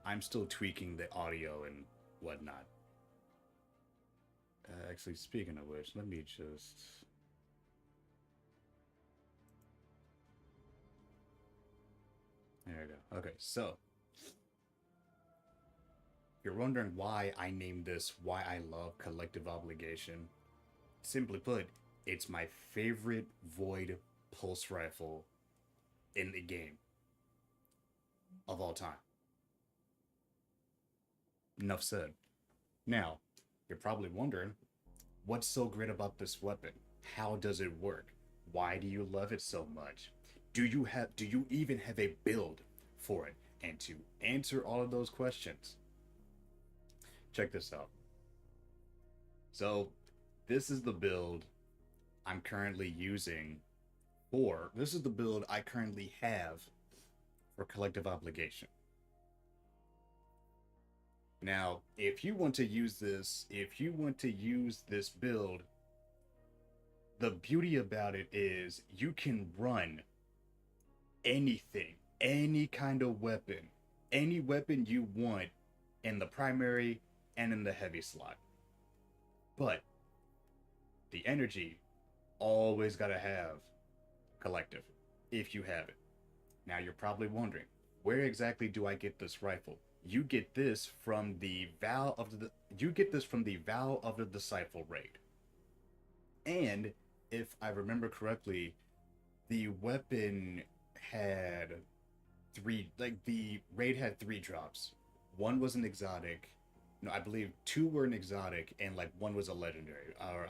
I'm still tweaking the audio and whatnot. Actually, speaking of which, let me just. There we go. Okay, so you're wondering why I named this Why I Love Collective Obligation. Simply put, it's my favorite Void pulse rifle in the game of all time. Enough said. Now, you're probably wondering, what's so great about this weapon? How does it work? Why do you love it so much? Do you even have a build for it? And to answer all of those questions, check this out. So, this is the build I'm currently using for this is the build I currently have for Collective Obligation. Now, if you want to use this build, the beauty about it is you can run anything, any kind of weapon, any weapon you want in the primary and in the heavy slot. But the energy always got to have collective if you have it. Now you're probably wondering, where exactly do I get this rifle? You get this from the Vow of the Disciple raid. And if I remember correctly, the weapon had the raid had three drops. One was an exotic. No, I believe two were an exotic and like one was a legendary. Or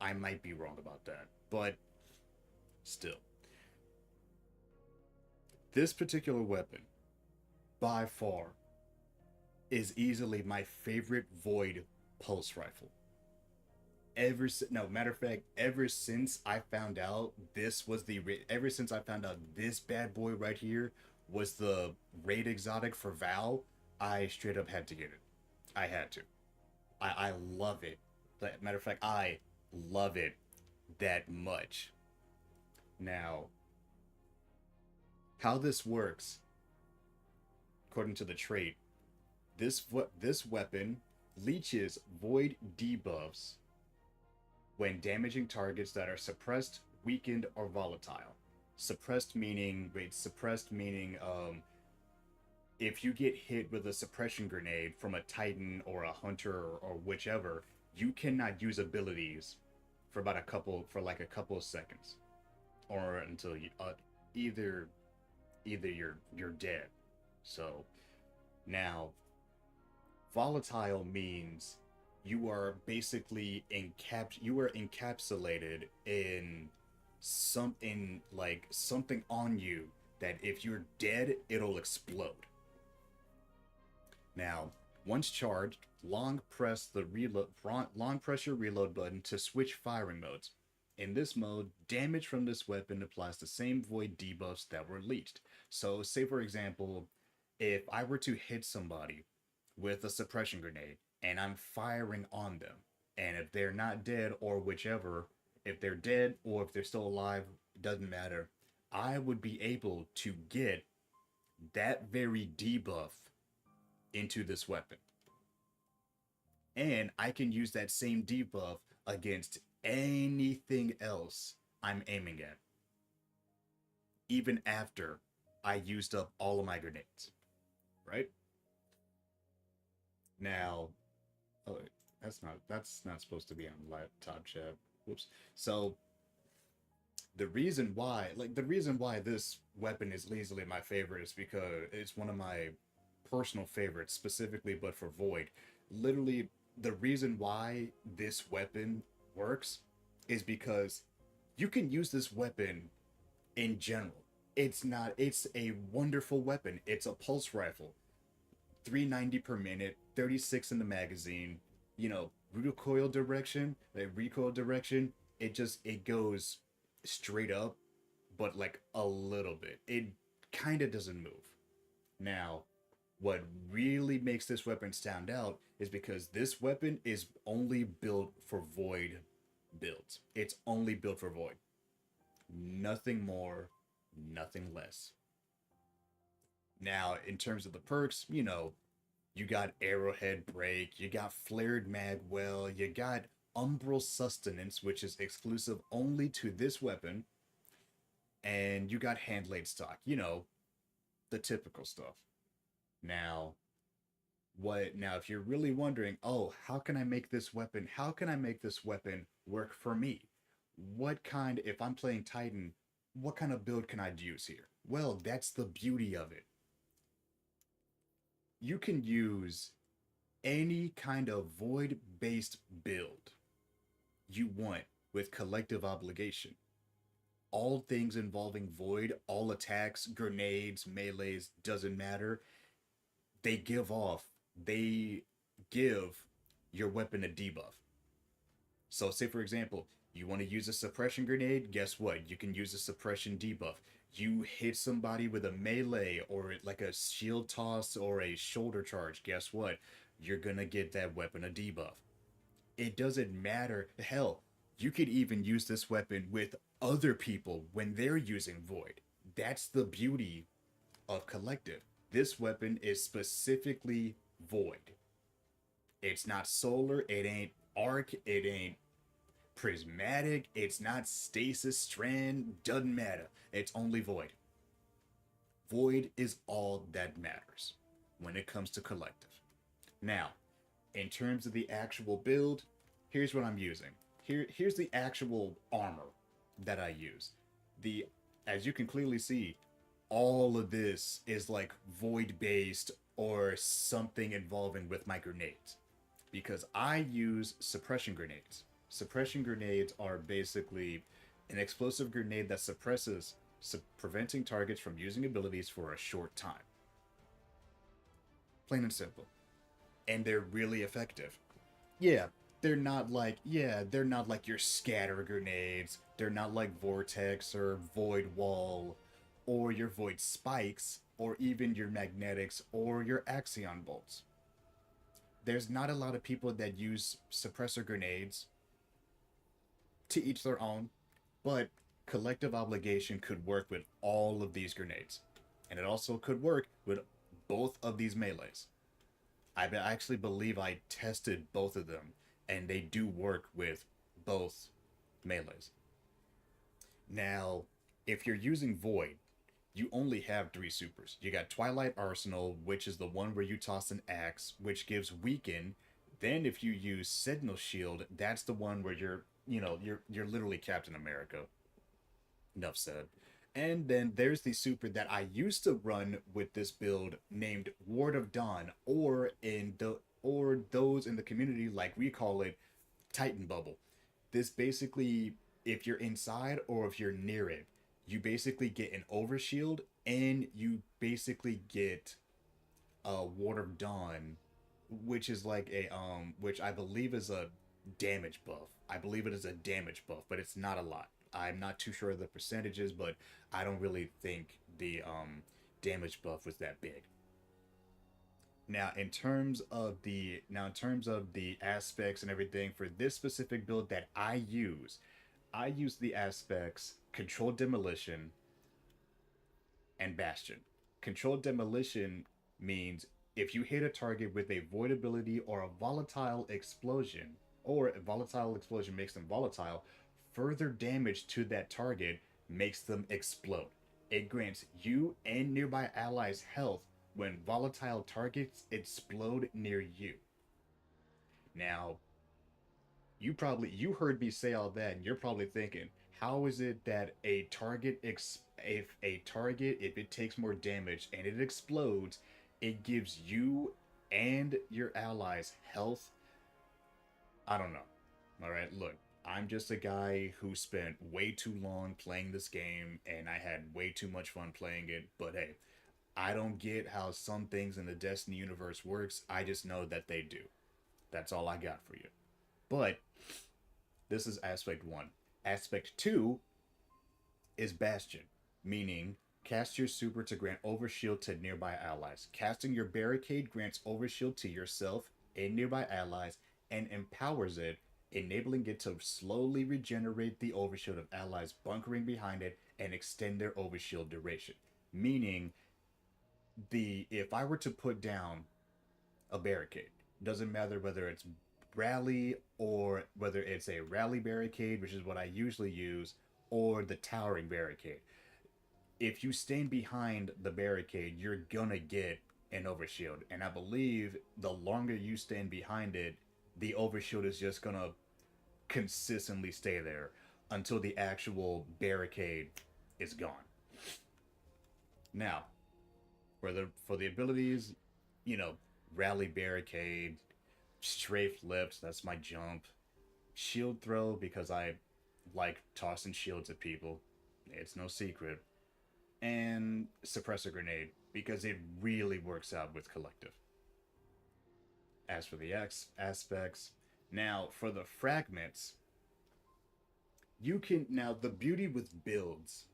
I might be wrong about that. But still. This particular weapon, by far, is easily my favorite Void pulse rifle. No, matter of fact, ever since I found out this bad boy right here was the raid exotic for Val, I straight up had to get it. I had to. I love it. Matter of fact, I love it that much. Now, how this works, according to the trait, this weapon leeches void debuffs when damaging targets that are suppressed, weakened, or volatile. Suppressed meaning if you get hit with a suppression grenade from a Titan or a Hunter or whichever, you cannot use abilities for like a couple of seconds, or until you either you're dead. So now, volatile means you are encapsulated in something on you that if you're dead, it'll explode. Now, once charged, long press your reload button to switch firing modes. In this mode, damage from this weapon applies the same void debuffs that were leached. So, say for example, if I were to hit somebody with a suppression grenade and I'm firing on them, and if they're not dead or whichever, if they're dead or if they're still alive, it doesn't matter. I would be able to get that very debuff into this weapon. And I can use that same debuff against anything else I'm aiming at, even after I used up all of my grenades. Right? Now, oh, that's not supposed to be on laptop chat. Whoops. So the reason why this weapon is easily my favorite is because it's one of my personal favorites specifically, but for Void. Literally, the reason why this weapon works is because you can use this weapon in general. It's a wonderful weapon. It's a pulse rifle. 390 per minute, 36 in the magazine. You know, recoil direction, it goes straight up, but like a little bit. It kind of doesn't move. Now, what really makes this weapon stand out is because this weapon is only built for void builds. It's only built for void. Nothing more, nothing less. Now, in terms of the perks, You got Arrowhead Break, you got Flared Magwell, you got Umbral Sustenance, which is exclusive only to this weapon, and you got Hand Laid Stock. The typical stuff. Now, if you're really wondering, oh, how can I make this weapon? How can I make this weapon work for me? If I'm playing Titan, what kind of build can I use here? Well, that's the beauty of it. You can use any kind of void based build you want with collective obligation. All things involving void, all attacks, grenades, melees, doesn't matter. They give off, they give your weapon a debuff. So, say for example, you want to use a suppression grenade, guess what? You can use a suppression debuff. You hit somebody with a melee or like a shield toss or a shoulder charge, guess what? You're gonna get that weapon a debuff. It doesn't matter. Hell, you could even use this weapon with other people when they're using Void. That's the beauty of Collective. This weapon is specifically Void. It's not solar, it ain't arc, it ain't prismatic, it's not stasis strand, doesn't matter. It's only Void. Void is all that matters when it comes to Collective. Now, in terms of the actual build, here's what I'm using. Here's the actual armor that I use. The As you can clearly see, all of this is like void based or something involving with my grenades because I use suppression grenades. Suppression grenades are basically an explosive grenade that suppresses, preventing targets from using abilities for a short time. Plain and simple. And they're really effective. Yeah, they're not like your scatter grenades. They're not like Vortex or Void Wall or your Void Spikes or even your Magnetics or your Axion Bolts. There's not a lot of people that use suppressor grenades, to each their own, but collective obligation could work with all of these grenades. And it also could work with both of these melees. I actually believe I tested both of them, and they do work with both melees. Now, if you're using Void, you only have three supers. You got Twilight Arsenal, which is the one where you toss an axe, which gives weaken. Then if you use Sentinel Shield, that's the one where you're literally Captain America. Enough said. And then there's the super that I used to run with this build named Ward of Dawn, or those in the community like we call it, Titan Bubble. This basically, if you're inside or if you're near it, you basically get an overshield and you basically get a Ward of Dawn, which is like which I believe is a damage buff. I believe it is a damage buff, but it's not a lot. I'm not too sure of the percentages, but I don't really think the damage buff was that big. In terms of the aspects and everything for this specific build that I use the aspects Controlled Demolition and Bastion. Controlled Demolition means if you hit a target with a void ability or a volatile explosion, or a volatile explosion makes them volatile, further damage to that target makes them explode. It grants you and nearby allies health when volatile targets explode near you. Now, you heard me say all that and you're probably thinking, how is it that if it takes more damage and it explodes, it gives you and your allies health? I don't know. All right, look, I'm just a guy who spent way too long playing this game and I had way too much fun playing it, but hey, I don't get how some things in the Destiny universe works. I just know that they do. That's all I got for you. But this is aspect 1. Aspect 2 is Bastion, meaning cast your super to grant overshield to nearby allies. Casting your barricade grants overshield to yourself and nearby allies and empowers it, enabling it to slowly regenerate the overshield of allies bunkering behind it and extend their overshield duration. Meaning, the if I were to put down a barricade. Doesn't matter whether it's rally or whether it's a rally barricade, which is what I usually use, or the towering barricade. If you stand behind the barricade, you're gonna get an overshield. And I believe the longer you stand behind it, the overshield is just gonna consistently stay there until the actual barricade is gone. Now, for the abilities, you know, rally barricade, strafe lips, that's my jump. Shield throw because I like tossing shields at people. It's no secret. And suppressor grenade because it really works out with collective. As for the X aspects, now for the fragments, you can now the beauty with builds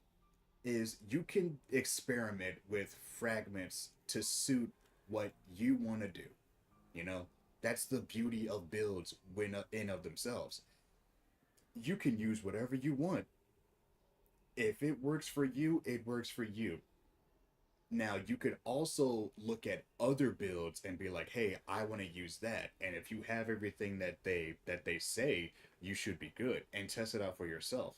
is you can experiment with fragments to suit what you want to do. You know, that's the beauty of builds when in of themselves. You can use whatever you want. If it works for you, it works for you. Now you could also look at other builds and be like, "Hey, I want to use that." And if you have everything that they say, you should be good and test it out for yourself.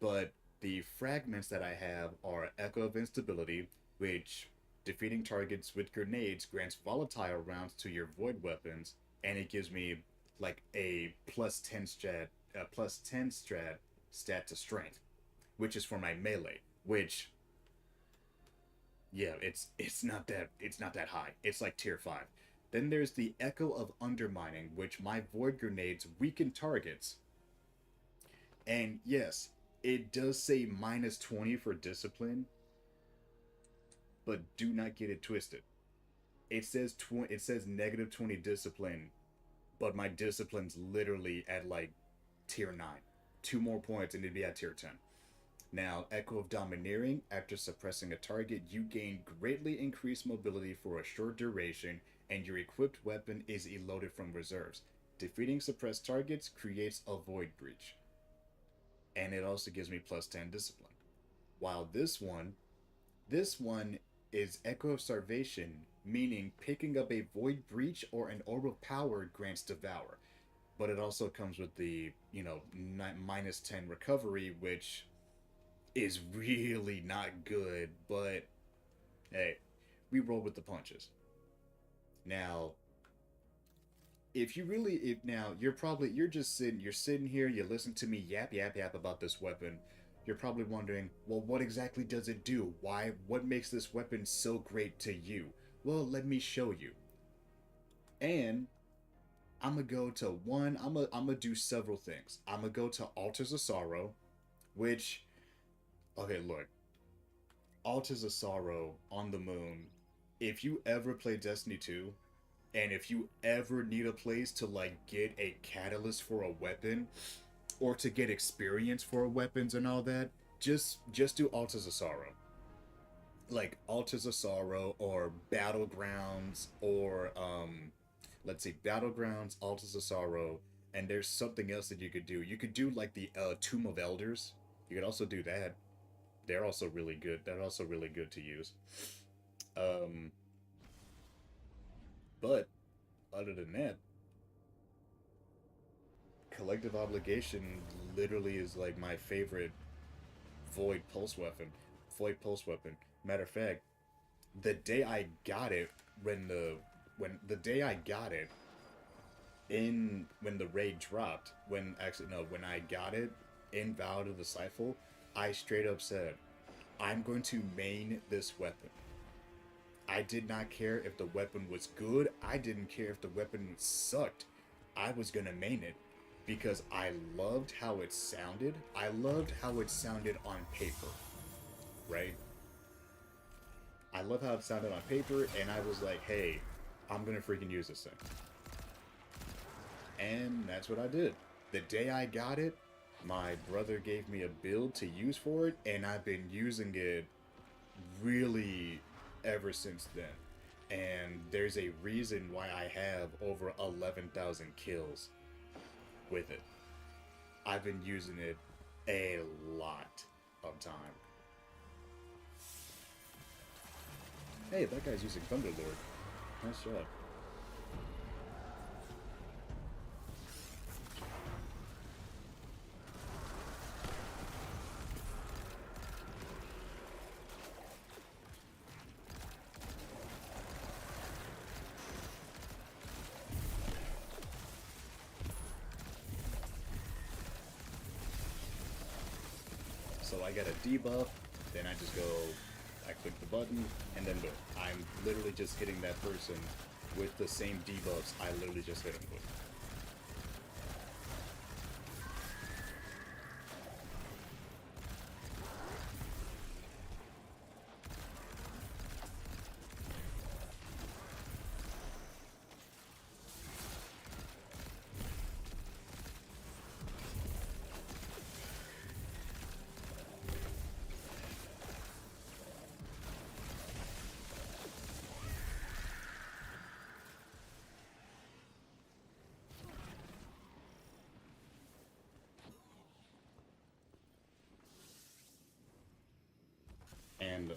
But the fragments that I have are Echo of Instability, which defeating targets with grenades grants volatile rounds to your void weapons, and it gives me like a plus 10 strat stat to strength, which is for my melee, which yeah, it's not that high. It's like tier 5. Then there's the Echo of Undermining, which my void grenades weaken targets. And yes, it does say -20 for discipline, but do not get it twisted. It says -20 discipline, but my discipline's literally at like tier 9. 2 more points and it'd be at tier 10. Now, Echo of Domineering, after suppressing a target, you gain greatly increased mobility for a short duration, and your equipped weapon is eluded from reserves. Defeating suppressed targets creates a void breach, and it also gives me plus 10 discipline. While this one is Echo of Starvation, meaning picking up a void breach or an orb of power grants Devour. But it also comes with the, -10 recovery, which is really not good, but hey, we roll with the punches. Now, if now you're sitting here, you listen to me yap yap yap about this weapon. You're probably wondering, well, what exactly does it do? What makes this weapon so great to you? Well, let me show you. And I'm gonna go to one. I'm gonna do several things. I'm gonna go to Altars of Sorrow, which, okay, look, Altars of Sorrow on the Moon. If you ever play Destiny 2, and if you ever need a place to like get a catalyst for a weapon, or to get experience for weapons and all that, just do Altars of Sorrow. Like Altars of Sorrow or Battlegrounds or let's see, Battlegrounds, Altars of Sorrow, and there's something else that you could do. You could do like the Tomb of Elders. You could also do that. They're also really good. They're also really good to use. Um, but other than that, Collective Obligation literally is like my favorite Void Pulse weapon. Void Pulse weapon. Matter of fact, the day I got it, when the day I got it in when the raid dropped, when I got it in Valor of the Disciple, I straight up said, I'm going to main this weapon. I did not care if the weapon was good. I didn't care if the weapon sucked. I was gonna main it because I loved how it sounded. I loved how it sounded on paper, right? I love how it sounded on paper, and I was like, hey, I'm gonna freaking use this thing. And that's what I did. The day I got it, my brother gave me a build to use for it, and I've been using it really ever since then. And there's a reason why I have over 11,000 kills with it. I've been using it a lot of time. Hey, that guy's using Thunderlord. Nice job. So I get a debuff, then I just go, I click the button, and then boom. I'm literally just hitting that person with the same debuffs I literally just hit him with. And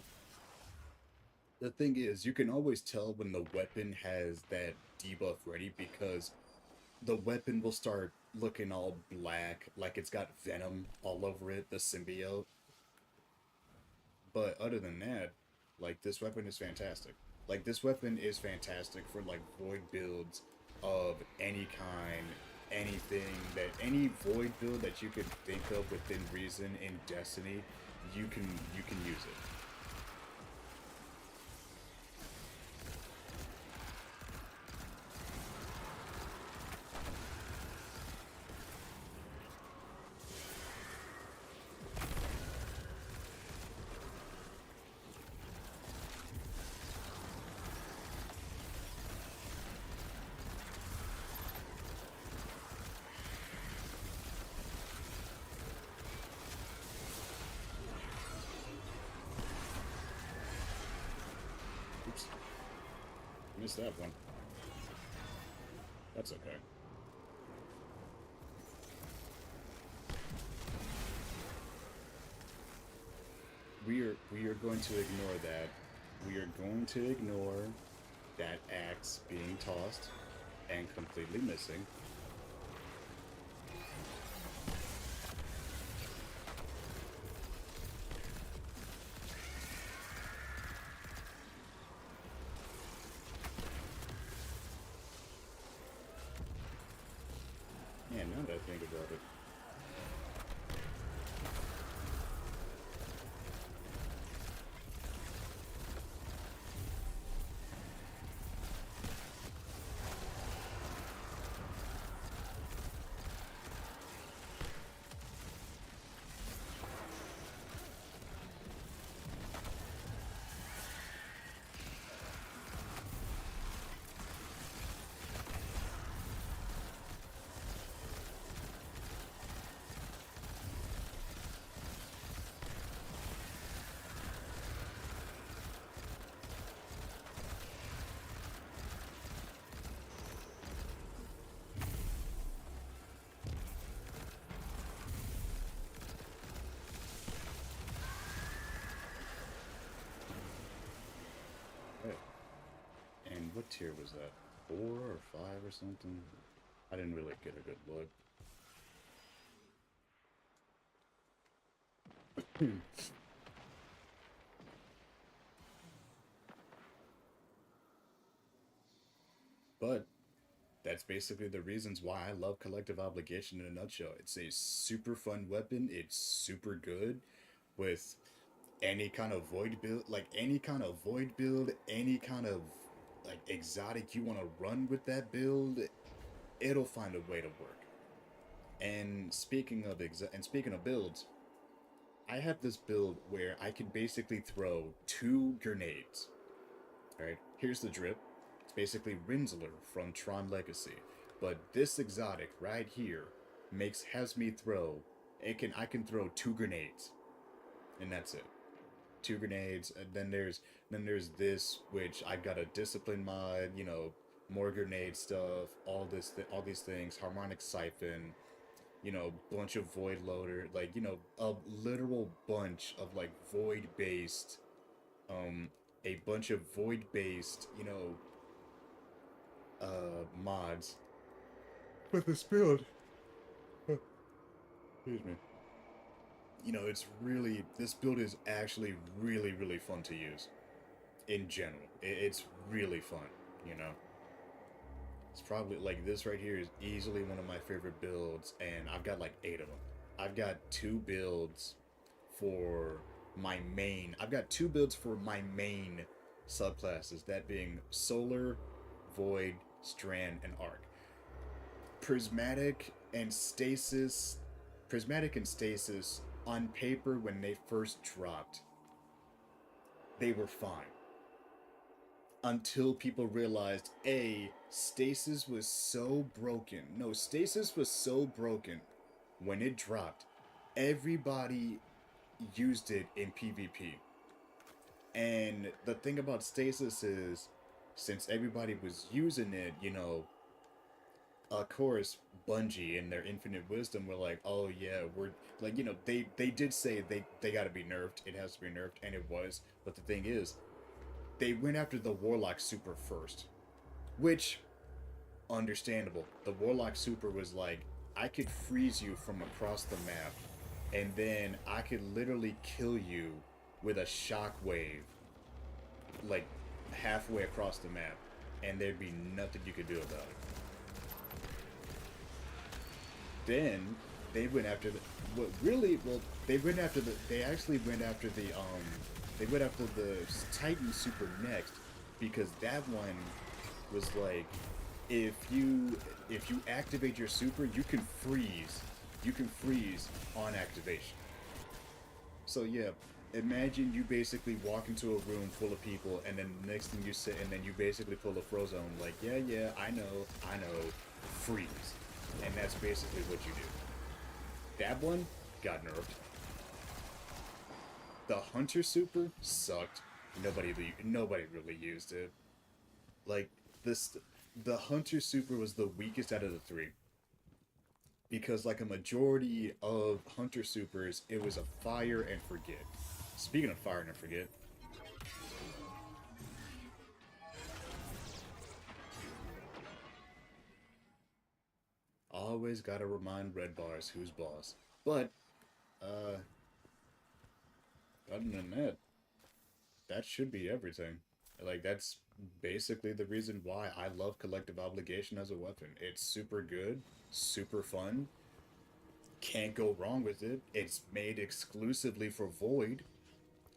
the thing is, you can always tell when the weapon has that debuff ready because the weapon will start looking all black, like it's got venom all over it, the symbiote. But other than that, like this weapon is fantastic. Like this weapon is fantastic for like void builds of any kind, anything that any void build that you could think of within reason in Destiny, you can use it. Oops, missed that one. That's okay. We are going to ignore that. We are going to ignore that axe being tossed and completely missing. Man, now that I think about it. Right. And what tier was that? 4 or 5 or something? I didn't really get a good look. But that's basically the reasons why I love Collective Obligation in a nutshell. It's a super fun weapon. It's super good with any kind of void build, like any kind of void build, any kind of like exotic you want to run with that build, it'll find a way to work. And speaking of builds, I have this build where I can basically throw 2 grenades. Alright, here's the drip. It's basically Rinsler from Tron Legacy. But this exotic right here has me throw I can throw 2 grenades. And that's it. 2 grenades, and then there's this which I've got a discipline mod, more grenade stuff, all these things, harmonic siphon, bunch of void loader, like, a literal bunch of like void based, um, a bunch of void based, mods. But this build, excuse me. This build is actually really, really fun to use in general. It's really fun, you know. It's probably like this right here is easily one of my favorite builds, and I've got like 8 of them. I've got 2 builds for my main. I've got two builds for my main subclasses, that being Solar, Void, Strand, and Arc. Prismatic and Stasis, Prismatic and Stasis on paper when they first dropped, they were fine. Until people realized, A, Stasis was so broken. No, Stasis was so broken when it dropped. Everybody used it in PvP. And the thing about Stasis is, since everybody was using it, you know, of course, Bungie in their infinite wisdom were like, oh yeah, we're like, you know, they did say they got to be nerfed. It has to be nerfed, and it was. But the thing is, they went after the Warlock Super first, which understandable. The Warlock Super was like, I could freeze you from across the map, and then I could literally kill you with a shockwave, like halfway across the map, and there'd be nothing you could do about it. Then they went after the what really well they went after the they actually went after they went after the Titan Super next, because that one was like, if you activate your super, you can freeze on activation. So yeah, imagine you basically walk into a room full of people, and then the next thing you say, and then you basically pull a Frozone, like, yeah, I know, freeze. And that's basically what you do. That one got nerfed. The Hunter Super sucked. Nobody really used it. Like, this, the Hunter Super was the weakest out of the three, because like a majority of Hunter Supers, it was a fire and forget. Speaking of fire and forget, always gotta remind Red Bars who's boss. But uh, other than that, that should be everything. Like, that's basically the reason why I love Collective Obligation as a weapon. It's super good, super fun. Can't go wrong with it. It's made exclusively for Void,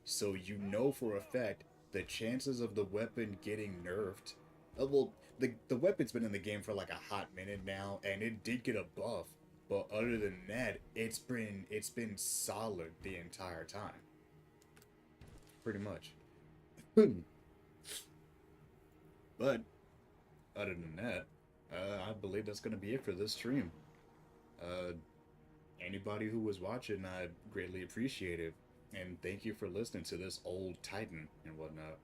so you know for a fact the chances of the weapon getting nerfed. Well, the weapon's been in the game for like a hot minute now, and it did get a buff. But other than that, it's been solid the entire time, pretty much. But other than that, I believe that's gonna be it for this stream. Uh, Anybody who was watching, I greatly appreciate it, and thank you for listening to this old Titan and whatnot.